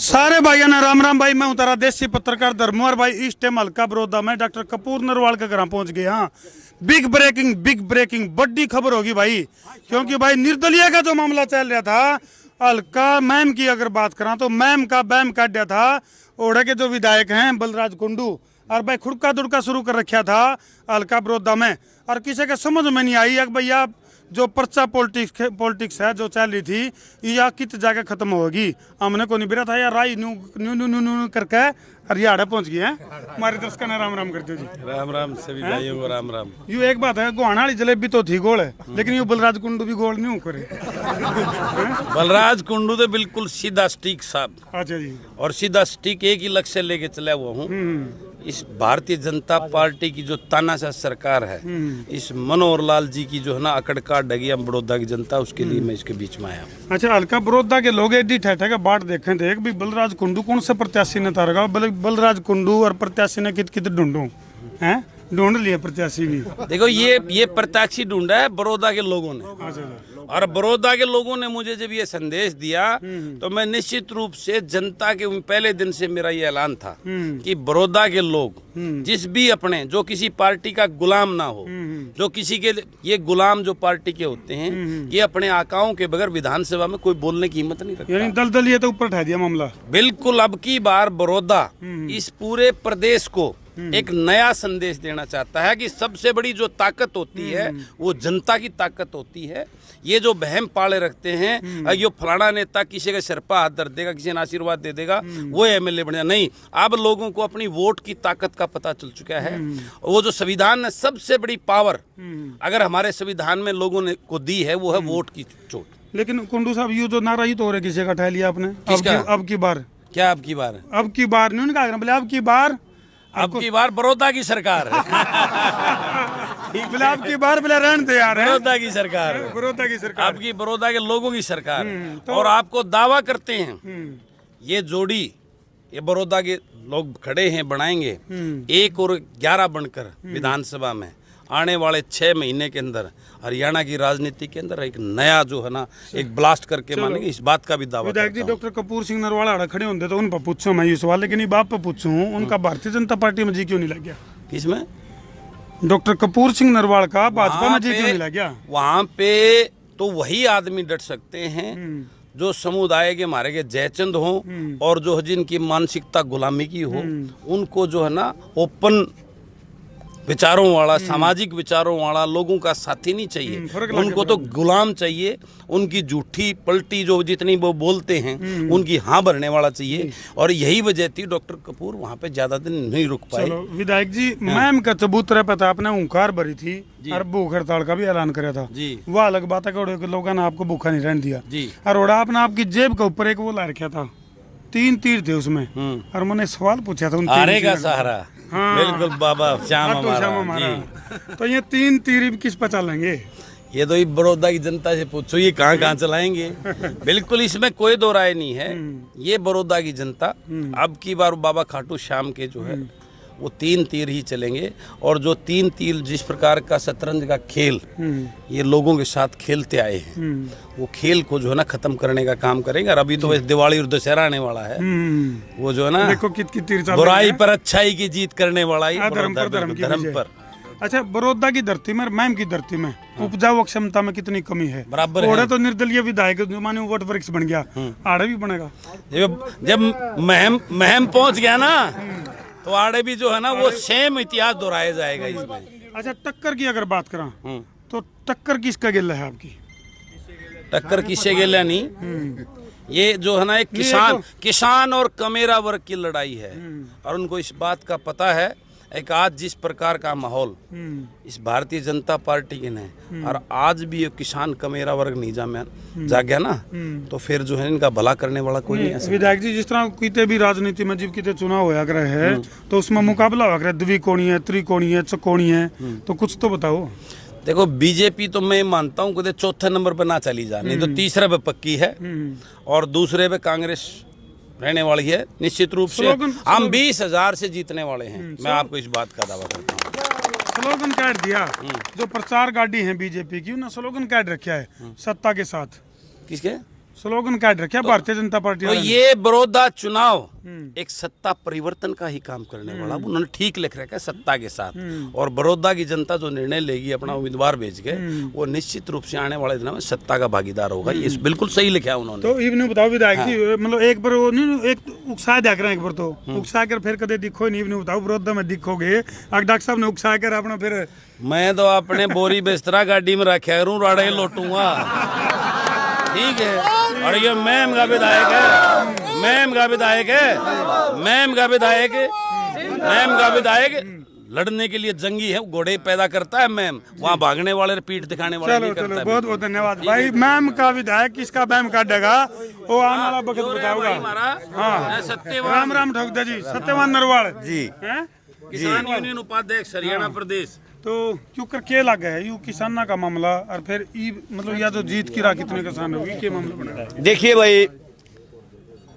सारे भाइयों ने राम राम भाई। मैं हूं तारा देसी पत्रकार धर्मवर भाई। इस टाइम हल्का बड़ौदा में डॉक्टर कपूर नरवाल के घर पहुंच गए। हाँ, बिग ब्रेकिंग बड़ी खबर होगी भाई, क्योंकि भाई निर्दलीय का जो मामला चल रहा था, हल्का मैम की अगर बात करा तो मैम का बैम काट दिया था ओढ़े के जो विधायक हैं बलराज कुंडू, और भाई खुड़का दुड़का शुरू कर रखा था हल्का बड़ौदा में। और किसी के समझ में नहीं आई भैया जो पर्चा पॉलिटिक्स है जो चल रही थी या कित जाके खत्म होगी। हमने को नहीं बिरा था यार, राई नू नू नू नू नू करके हरियाणा पहुंच गए हैं। हमारे दर्शकों ने राम राम करते हो जी। राम राम सभी भाइयों को राम राम। यू एक बात है, गोहाना वाली जलेबी तो थी गोल है, लेकिन यू बलराज कुंडू भी गोल नहीं करे। बलराज कुंडू तो बिल्कुल सीधा स्टिक साहब। अच्छा जी। और सीधा स्टिक एक ही लक्ष्य लेके चला हुआ हूँ। इस भारतीय जनता पार्टी की जो तानाशाह सरकार है, इस मनोहर लाल जी की जो है ना अकड़ काट डगी बड़ौदा की जनता, उसके लिए मैं इसके बीच में आया हूँ। अच्छा, हल्का बड़ौदा के लोग एडी ठहठा के बाट देखे थे भी बलराज कुंडू कौन से प्रत्याशी ने तारगा। बलराज कुंडू और प्रत्याशी ने कित ढूंढू हैं, ढूंढ लिए प्रत्याशी भी। देखो ये प्रत्याशी ढूंढा है बड़ौदा के लोगों ने। और बड़ौदा के लोगों ने मुझे जब ये संदेश दिया तो मैं निश्चित रूप से जनता के पहले दिन से मेरा ये ऐलान था कि बड़ौदा के लोग जिस भी अपने जो किसी पार्टी का गुलाम ना हो, जो किसी के ये गुलाम जो पार्टी के होते हैं, ये अपने आकाओं के बगैर विधानसभा में कोई बोलने की हिम्मत नहीं रखता। यानी दलदल ये तो ऊपर उठा दिया मामला। बिल्कुल। अब की बार बड़ौदा इस पूरे प्रदेश को एक नया संदेश देना चाहता है कि सबसे बड़ी जो ताकत होती है वो जनता की ताकत होती है। ये जो बहम पाले रखते हैं, ये फलाना नेता किसी का सिर पर हाथ धर देगा, किसी ने आशीर्वाद दे देगा, वो एमएलए बन जाए, नहीं। अब लोगों को अपनी वोट की ताकत का पता चल चुका है। वो जो संविधान ने सबसे बड़ी पावर अगर हमारे संविधान में लोगों ने को दी है, वो है वोट की चोट। लेकिन कुंडू साहब, यू जो नारा ही तो हो रहा, किसी का उठा लिया आपने। अब की बार क्या? अब की बार नहीं कहा, बोले अब की बार बड़ौदा की सरकार है। अब की बार बोले रहने दे यार, बड़ौदा की सरकार, आपकी बड़ौदा के लोगों की सरकार। और आपको दावा करते हैं ये जोड़ी, ये बड़ौदा के लोग खड़े हैं, बनाएंगे 1 और 11 बनकर विधानसभा में आने वाले 6 महीने के अंदर हरियाणा की राजनीति के अंदर एक नया जो है ना एक ब्लास्ट करके मानेंगे। इस बात का भी दावा विधायक जी डॉक्टर कपूर सिंह नरवाल खड़े होंगे तो उन पर पूछूं मैं ये सवाल, लेकिन बाप पे पूछूं उनका भारतीय जनता पार्टी में जी क्यों नहीं लग गया? किसमें? डॉक्टर कपूर सिंह नरवाल का भाजपा में जी क्यों नहीं लग गया? वहाँ पे तो वही आदमी डट सकते हैं जो समुदाय के मारे के जयचंद हो और जो जिनकी मानसिकता गुलामी की हो। उनको जो है ना ओपन विचारों वाला, सामाजिक विचारों वाला लोगों का साथी नहीं चाहिए। उनको तो गुलाम चाहिए। उनकी झूठी पलटी जो जितनी वो बोलते हैं उनकी हाँ भरने वाला चाहिए। और यही वजह थी डॉक्टर कपूर वहाँ पे ज्यादा दिन नहीं रुक पाए। विधायक जी, मैम का चबूतरा पे था, आपने हुंकार भरी थी और भूख हड़ताल का भी ऐलान करा था जी। वह अलग बात है कि लोगों ने आपको भूखा नहीं रहने दिया जी। और आपने आपकी जेब के ऊपर एक वो ला रखा था, 3 तीर थे उसमें, और मैंने सवाल पूछा था उन आरे का सहारा। हाँ, बिल्कुल बाबा श्याम हमारा। तो ये 3 तीर किस पर चलेंगे? ये तो बड़ौदा की जनता से पूछो ये कहाँ चलाएंगे। बिल्कुल, इसमें कोई दो राय नहीं है। ये बड़ौदा की जनता अब की बार बाबा खाटू श्याम के जो है वो 3 तीर ही चलेंगे। और जो 3 तीर जिस प्रकार का शतरंज का खेल ये लोगों के साथ खेलते आए हैं, वो खेल को जो है ना खत्म करने का काम करेंगे। और अभी तो वैसे दिवाली और दशहरा आने वाला है, वो जो है ना देखो कित बुराई पर अच्छाई की जीत करने वाला ही धर्म पर। अच्छा, बड़ौदा की धरती में, मैम की धरती में उपजाऊ क्षमता में कितनी कमी है? बराबर है। तो निर्दलीय विधायक जो माने वोट वृक्ष बन गया, आड़े भी बनेगा। जब महम पहुंच गया ना तो आड़े भी जो है ना वो सेम इतिहास दोहराया जाएगा इसमें। अच्छा, टक्कर की अगर बात करें तो टक्कर किसका गिल्ला है आपकी? टक्कर किससे गिल्ला नहीं, ये जो है ना एक किसान और कमेरा वर्ग की लड़ाई है। और उनको इस बात का पता है एक आज जिस प्रकार का माहौल इस भारतीय जनता पार्टी के ने, और आज भी ये किसान कमेरा वर्ग नहीं जा गया ना, तो फिर जो है इनका भला करने वाला कोई नहीं है। विधायक जी, जिस तरह किते भी राजनीति में जब किते चुनाव होया करे है तो उसमें मुकाबला होया करे, द्विकोणीय, त्रिकोणीय, चौकोणीय, तो कुछ तो बताओ। देखो, बीजेपी तो मैं मानता हूँ कि 4थे नंबर पर ना चली जा, नहीं तो 3रे पे पक्की है और दूसरे पे कांग्रेस रहने वाली है निश्चित रूप से। हम 20,000 से जीतने वाले हैं, मैं आपको इस बात का दावा करता हूँ। स्लोगन काट दिया, जो प्रचार गाड़ी है बीजेपी की, उन्होंने स्लोगन काट रखा है सत्ता के साथ। किसके? स्लोगन काट रखा भारतीय जनता पार्टी तो वालों ने। ये बड़ौदा चुनाव एक सत्ता परिवर्तन का ही काम करने वाला, उन्होंने ठीक लिख रखा है सत्ता के साथ। और बड़ौदा की जनता जो निर्णय लेगी अपना उम्मीदवार भेज के, वो निश्चित रूप से आने वाले दिनों में सत्ता का भागीदार होगा। ये बिल्कुल सही लिखा है उन्होंने। तो इवन बताओ विधायक जी, मतलब एक बार वो नहीं, एक उकसा दिया करें, एक बार तो उकसा कर फिर कदे दिखो नहीं, इवन बताओ बड़ौदा में दिखोगे। अगर डॉक्टर साहब ने उकसा कर अपना फिर मैं तो अपने बोरी बिस्तरा गाड़ी में रखा करूँ, राड़े लौटूंगा, ठीक है। और ये मैम का विधायक है, मैम का विधायक है, मैम का विधायक, मैम का विधायक लड़ने के लिए जंगी है, घोड़े पैदा करता है मैम, वहाँ भागने वाले पीठ दिखाने वाले नहीं करता है। बहुत बहुत धन्यवाद भाई। मैम का विधायक किसका मैम काटेगा वो आने वाला वक्त बताऊंगा। हाँ, राम राम ठोकदा जी, सत्यवान नरवाल जी, किसान यूनियन उपाध्यक्ष हरियाणा प्रदेश। तो क्यों कर के लगा है यू किसाना का मामला, और फिर ई मतलब या जो जीत की राह कितने किसान होगी, क्या मामला बना है? देखिए भाई,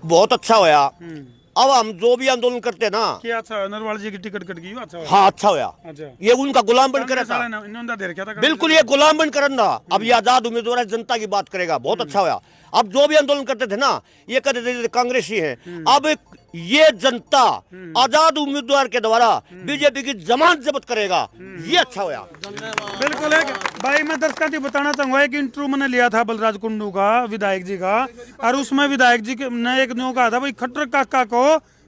बहुत अच्छा होया। अब हम जो भी आंदोलन करते हैं ना, क्या अच्छा नरवाल जी की टिकट कट गई, अच्छा हुआ। हाँ अच्छा होया। अच्छा, ये उनका गुलाम बन कर था, इन्होंने दे रखा था बिल्कुल ये गुलाम बन कर ना। अब ये आजाद उम्मीदवार है, जनता की बात करेगा, बहुत अच्छा होया। अब जो भी आंदोलन करते थे ना, ये कहते थे कांग्रेसी हैं, अब ये जनता आजाद उम्मीदवार के द्वारा बीजेपी की जमानत जब्त करेगा, ये अच्छा होया। बिल्कुल है भाई। मैं दर्शकों को बताना चाहूंगा कि इंटरव्यू मैंने लिया था बलराज कुंडू का, विधायक जी का, और उसमें विधायक जी ने एक न्यू कहा था भाई खट्टर काका को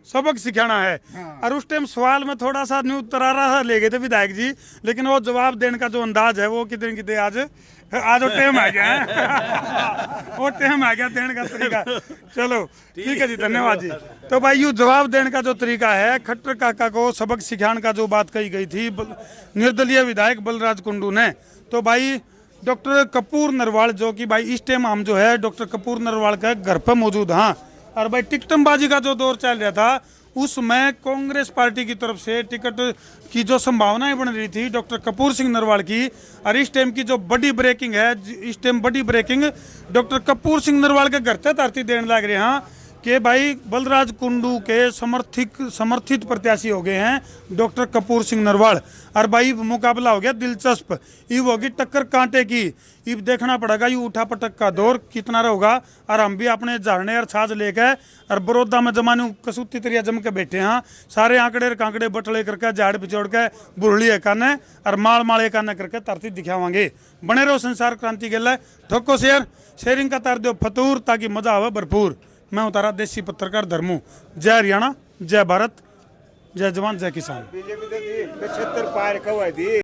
सबक सिखाना है। और उस टाइम सवाल में थोड़ा सा न्यू तरारा सा ले गए थे विधायक जी, लेकिन वो जवाब देने का जो अंदाज है वो कितने कितने आज वो टाइम आ गया है। वो टाइम आ गया देने का तरीका। चलो ठीक है जी, धन्यवाद जी। तो भाई यूँ जवाब देने का जो तरीका है, खट्टर काका को सबक सिखाने का जो बात कही गई थी निर्दलीय विधायक बलराज कुंडू ने, तो भाई डॉक्टर कपूर नरवाल, जो कि भाई इस टाइम हम जो है डॉक्टर कपूर नरवाल का घर पर मौजूद। हाँ, और भाई टिकटमबाजी का जो दौर चल रहा था, उसमें कांग्रेस पार्टी की तरफ से टिकट की जो संभावनाएं बन रही थी डॉक्टर कपूर सिंह नरवाल की, और इस टाइम की जो बड़ी ब्रेकिंग है, इस टाइम बड़ी ब्रेकिंग डॉक्टर कपूर सिंह नरवाल के घर तक धरती देने लग रहे हैं कि भाई बलराज कुंडू के समर्थित प्रत्याशी हो गए हैं डॉक्टर कपूर सिंह नरवाल। और भाई मुकाबला हो गया दिलचस्प, इब होगी टक्कर कांटे की। इब देखना पड़ेगा ये उठा पटक का दौर कितना रहेगा। और हम भी अपने झरने और छाछ लेकर और बड़ौदा में जमाने कसूती तरिया जम के बैठे हैं, सारे आंकड़े कांकड़े बटले करके झाड़ पिछोड़ के बुरली एकाने और माल एकाने करके धरती दिखावांगे। बने रहो संसार क्रांति के लिए, ठोको शेयर, शेयरिंग का तार दो फतूर ताकि मजा आवे भरपूर। मैं उतारा देसी पत्रकार धर्मू। जय हरियाणा, जय भारत, जय जवान, जय किसान।